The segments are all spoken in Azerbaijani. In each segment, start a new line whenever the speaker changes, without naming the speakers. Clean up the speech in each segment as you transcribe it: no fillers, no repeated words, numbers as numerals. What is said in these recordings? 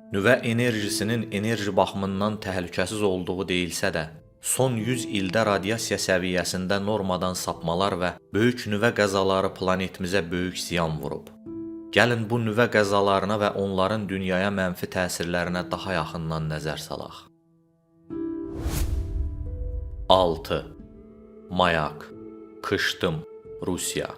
Nüvə enerjisinin enerji baxımından təhlükəsiz olduğu deyilsə də, son 100 ildə radiasiya səviyyəsində normadan sapmalar və böyük nüvə qəzaları planetimizə böyük ziyan vurub. Gəlin bu nüvə qəzalarına və onların dünyaya mənfi təsirlərinə daha yaxından nəzər salaq. 6. Mayak, Kışdım, Rusiya.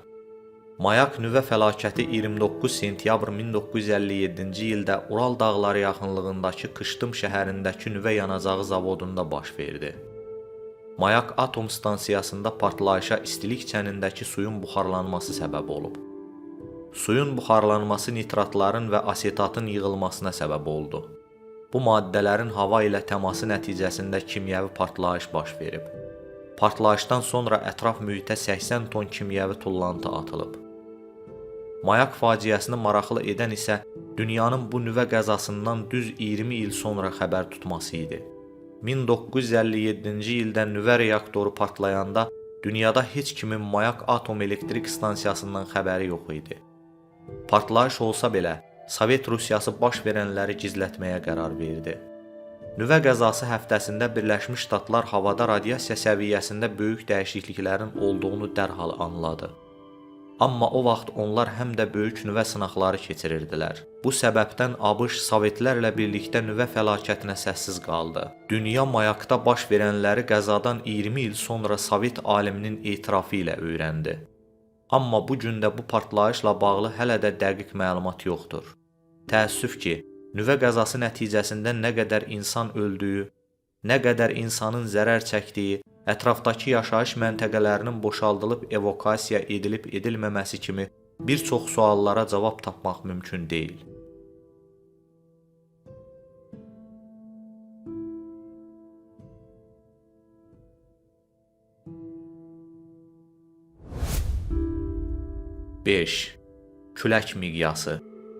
Mayak nüvə fəlakəti 29 sentyabr 1957-ci ildə Ural dağları yaxınlığındakı Kışdım şəhərindəki nüvə yanacağı zavodunda baş verdi. Mayak atom stansiyasında partlayışa istilik çənindəki suyun buxarlanması səbəb olub. Suyun buxarlanması nitratların və asetatın yığılmasına səbəb oldu. Bu maddələrin hava ilə təması nəticəsində kimyəvi partlayış baş verib. Partlayışdan sonra ətraf mühitə 80 ton kimyəvi tullantı atılıb. Mayak faciəsini maraqlı edən isə dünyanın bu nüvə qəzasından düz 20 il sonra xəbər tutması idi. 1957-ci ildə nüvə reaktoru partlayanda dünyada heç kimin Mayak atom elektrik stansiyasından xəbəri yox idi. Partlayış olsa belə, Sovet Rusiyası baş verənləri gizlətməyə qərar verdi. Nüvə qəzası həftəsində Birləşmiş Ştatlar havada radiasiya səviyyəsində böyük dəyişikliklərin olduğunu dərhal anladı. Amma o vaxt onlar həm də böyük nüvə sınaqları keçirirdilər. Bu səbəbdən ABŞ Sovetlərlə birlikdə nüvə fəlakətinə səssiz qaldı. Dünya Mayakda baş verənləri qəzadan 20 il sonra Sovet aliminin etirafı ilə öyrəndi. Amma bu gün də bu partlayışla bağlı hələ də dəqiq məlumat yoxdur. Təəssüf ki, nüvə qəzası nəticəsində nə qədər insan öldüyü, nə qədər insanın zərər çəkdiyi, ətrafdakı yaşayış məntəqələrinin boşaldılıb evakasiya edilib-edilməməsi kimi bir çox suallara cavab tapmaq mümkün deyil. Beş. Külək miqyası,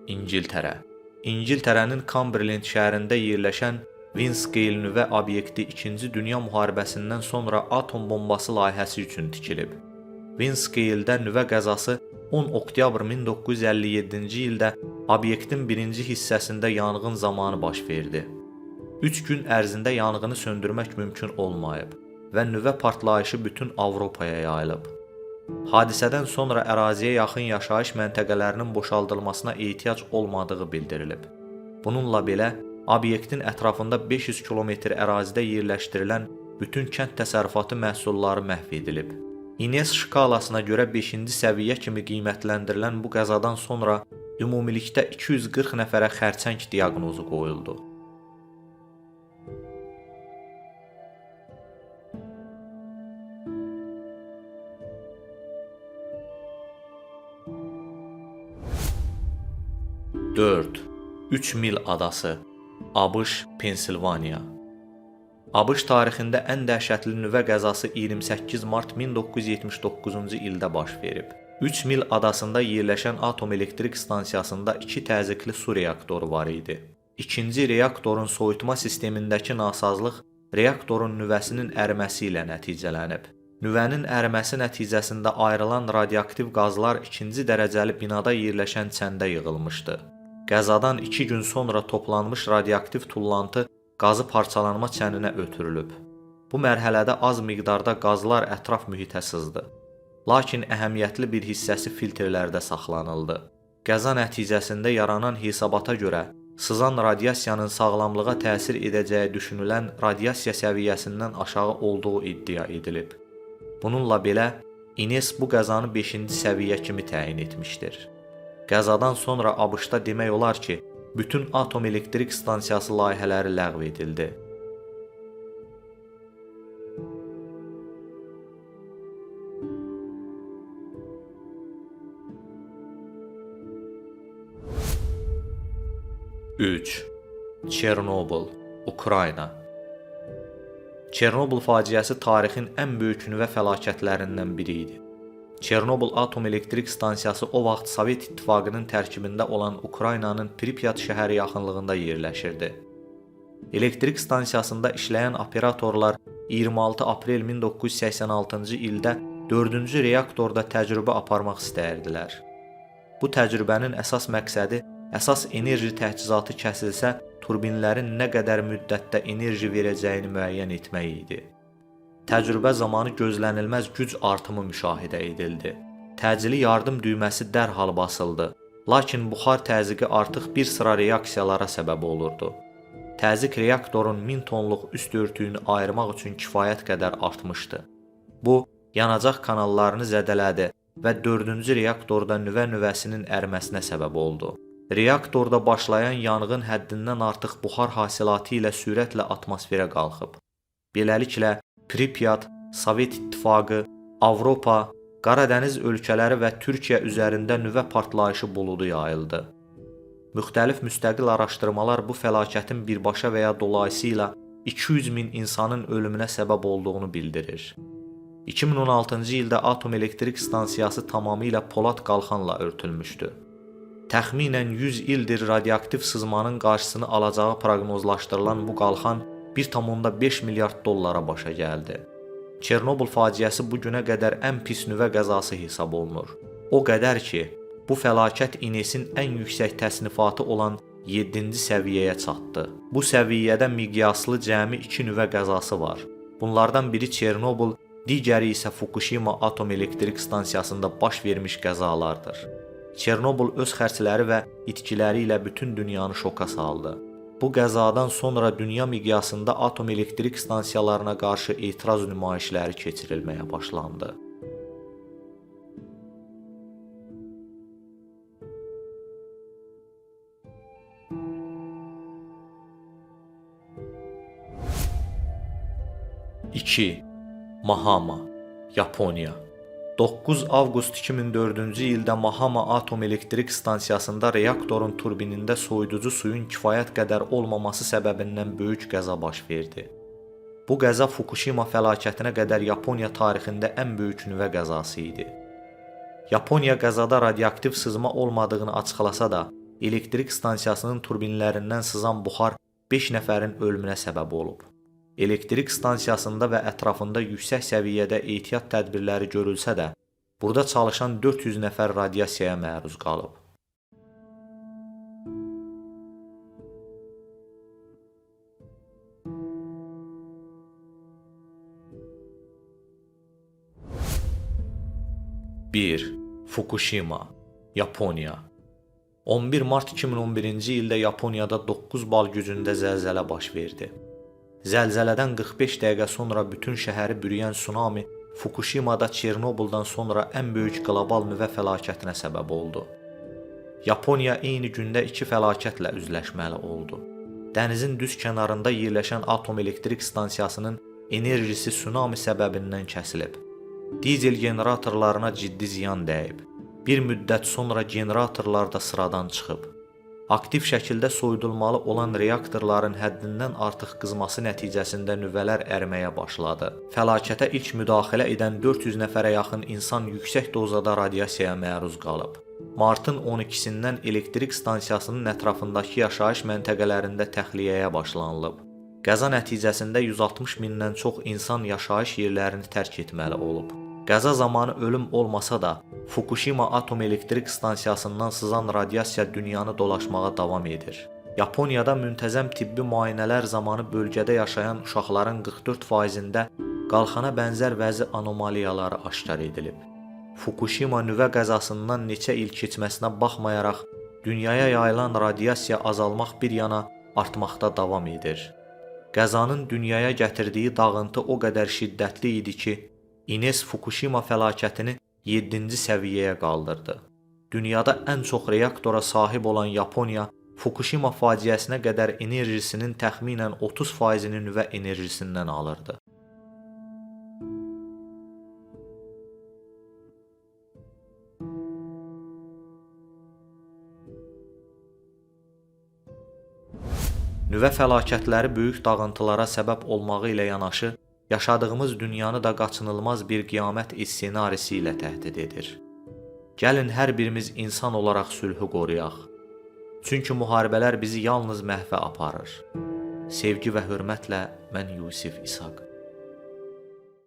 İngiltərə. İngiltərənin Cumberland şəhərində yerləşən Windscale nüvə obyekti 2-ci Dünya müharibəsindən sonra atom bombası layihəsi üçün tikilib. Windscale-də nüvə qəzası 10 oktyabr 1957-ci ildə obyektin birinci hissəsində yanğın zamanı baş verdi. 3 gün ərzində yanğını söndürmək mümkün olmayıb və nüvə partlayışı bütün Avropaya yayılıb. Hadisədən sonra əraziyə yaxın yaşayış məntəqələrinin boşaldılmasına ehtiyac olmadığı bildirilib. Bununla belə, obyektin ətrafında 500 kilometr ərazidə yerləşdirilən bütün kənd təsərrüfatı məhsulları məhv edilib. İNES şkalasına görə 5-ci səviyyə kimi qiymətləndirilən bu qəzadan sonra ümumilikdə 240 nəfərə xərçəng diaqnozu qoyuldu. Dörd. 3 mil adası, ABŞ, Pensilvaniya. ABŞ tarixində ən dəhşətli nüvə qəzası 28 mart 1979-cu ildə baş verib. 3 mil adasında yerləşən atom elektrik stansiyasında 2 təzyiqli su reaktoru var idi. İkinci reaktorun soyutma sistemindəki nasazlıq reaktorun nüvəsinin əriməsi ilə nəticələnib. Nüvənin əriməsi nəticəsində ayrılan radioaktiv qazlar 2-ci dərəcəli binada yerləşən çəndə yığılmışdı. Qəzadan 2 gün sonra toplanmış radioaktiv tullantı qazı parçalanma çəninə ötürülüb. Bu mərhələdə az miqdarda qazlar ətraf mühitə sızdı. Lakin əhəmiyyətli bir hissəsi filtrlərdə saxlanıldı. Qəza nəticəsində yaranan hesabata görə, sızan radiasiyanın sağlamlığa təsir edəcəyi düşünülən radiasiya səviyyəsindən aşağı olduğu iddia edilib. Bununla belə, İNES bu qəzanı 5-ci səviyyə kimi təyin etmişdir. Qəzadan sonra ABŞ-da demək olar ki, bütün atom elektrik stansiyası layihələri ləğv edildi. Üç. Çernobıl, Ukrayna. Çernobıl faciəsi tarixin ən böyük nüvə fəlakətlərindən biri idi. Çernobıl atom elektrik stansiyası o vaxt Sovet İttifaqının tərkibində olan Ukraynanın Pripyat şəhəri yaxınlığında yerləşirdi. Elektrik stansiyasında işləyən operatorlar 26 aprel 1986-cı ildə 4-cü reaktorda təcrübə aparmaq istəyirdilər. Bu təcrübənin əsas məqsədi əsas enerji təchizatı kəsilsə, turbinlərin nə qədər müddətdə enerji verəcəyini müəyyən etmək idi. Təcrübə zamanı gözlənilməz güc artımı müşahidə edildi. Təcili yardım düyməsi dərhal basıldı, lakin buxar təzyiqi artıq bir sıra reaksiyalara səbəb olurdu. Təzyiq reaktorun 1000 tonluq üst örtüyünü ayırmaq üçün kifayət qədər artmışdı. Bu, yanacaq kanallarını zədələdi və 4-cü reaktorda nüvəsinin əriməsinə səbəb oldu. Reaktorda başlayan yanğın həddindən artıq buxar hasilatı ilə sürətlə atmosferə qalxıb. Beləliklə, Pripyat, Sovet İttifaqı, Avropa, Qaradəniz ölkələri və Türkiyə üzərində nüvə partlayışı buludu yayıldı. Müxtəlif müstəqil araşdırmalar bu fəlakətin birbaşa və ya dolayısıyla 200 min insanın ölümünə səbəb olduğunu bildirir. 2016-cı ildə atom elektrik stansiyası tamamilə polad qalxanla örtülmüşdü. Təxminən 100 ildir radioaktiv sızmanın qarşısını alacağı proqnozlaşdırılan bu qalxan 1,5 milyard dollara başa gəldi. Çernobıl faciəsi bu günə qədər ən pis nüvə qəzası hesab olunur. O qədər ki, bu fəlakət INES-in ən yüksək təsnifatı olan 7-ci səviyyəyə çatdı. Bu səviyyədə miqyaslı cəmi 2 nüvə qəzası var. Bunlardan biri Çernobıl, digəri isə Fukushima atom elektrik stansiyasında baş vermiş qəzalardır. Çernobıl öz xərcləri və itkiləri ilə bütün dünyanı şoka saldı. Bu qəzadan sonra dünya miqyasında atom elektrik stansiyalarına qarşı etiraz nümayişləri keçirilməyə başlandı. İki. Mahama, Yaponiya. 9 avqust 2004-cü ildə Mahama atom elektrik stansiyasında reaktorun turbinində soyuducu suyun kifayət qədər olmaması səbəbindən böyük qəza baş verdi. Bu qəza Fukushima fəlakətinə qədər Yaponiya tarixində ən böyük nüvə qəzası idi. Yaponiya qəzada radioaktiv sızma olmadığını açıqlasa da, elektrik stansiyasının turbinlərindən sızan buxar 5 nəfərin ölümünə səbəb olub. Elektrik stansiyasında və ətrafında yüksək səviyyədə ehtiyat tədbirləri görülsə də, burada çalışan 400 nəfər radiasiyaya məruz qalıb. Bir. Fukushima, Yaponiya. 11 mart 2011-ci ildə Yaponiyada 9 bal gücündə zəlzələ baş verdi. Zəlzələdən 45 dəqiqə sonra bütün şəhəri bürüyən tsunami Fukushimada Çernobıldan sonra ən böyük qlobal nüvə fəlakətinə səbəb oldu. Yaponiya eyni gündə 2 fəlakətlə üzləşməli oldu. Dənizin düz kənarında yerləşən atom elektrik stansiyasının enerjisi tsunami səbəbindən kəsilib. Dizel generatorlarına ciddi ziyan dəyib. Bir müddət sonra generatorlar da sıradan çıxıb. Aktiv şəkildə soyudulmalı olan reaktorların həddindən artıq qızması nəticəsində nüvələr əriməyə başladı. Fəlakətə ilk müdaxilə edən 400 nəfərə yaxın insan yüksək dozada radiasiyaya məruz qalıb. Martın 12-sindən elektrik stansiyasının ətrafındakı yaşayış məntəqələrində təxliyəyə başlanılıb. Qəza nəticəsində 160 mindən çox insan yaşayış yerlərini tərk etməli olub. Qəza zamanı ölüm olmasa da, Fukushima atom elektrik stansiyasından sızan radiasiya dünyanı dolaşmağa davam edir. Yaponiyada müntəzəm tibbi müayinələr zamanı bölgədə yaşayan uşaqların 44%-də qalxana bənzər vəzi anomaliyaları aşkar edilib. Fukushima nüvə qəzasından neçə il keçməsinə baxmayaraq, dünyaya yayılan radiasiya azalmaq bir yana artmaqda davam edir. Qəzanın dünyaya gətirdiyi dağıntı o qədər şiddətli idi ki, INES Fukushima fəlakətini 7-ci səviyyəyə qaldırdı. Dünyada ən çox reaktora sahib olan Yaponiya, Fukushima faciəsinə qədər enerjisinin təxminən 30%-ni nüvə enerjisindən alırdı. Nüvə fəlakətləri böyük dağıntılara səbəb olmağı ilə yanaşı, yaşadığımız dünyanı da qaçınılmaz bir qiyamət ssenarisi ilə təhdid edir. Gəlin hər birimiz insan olaraq sülhü qoruyaq. Çünki müharibələr bizi yalnız məhvə aparır. Sevgi və hörmətlə mən Yusif İsaq.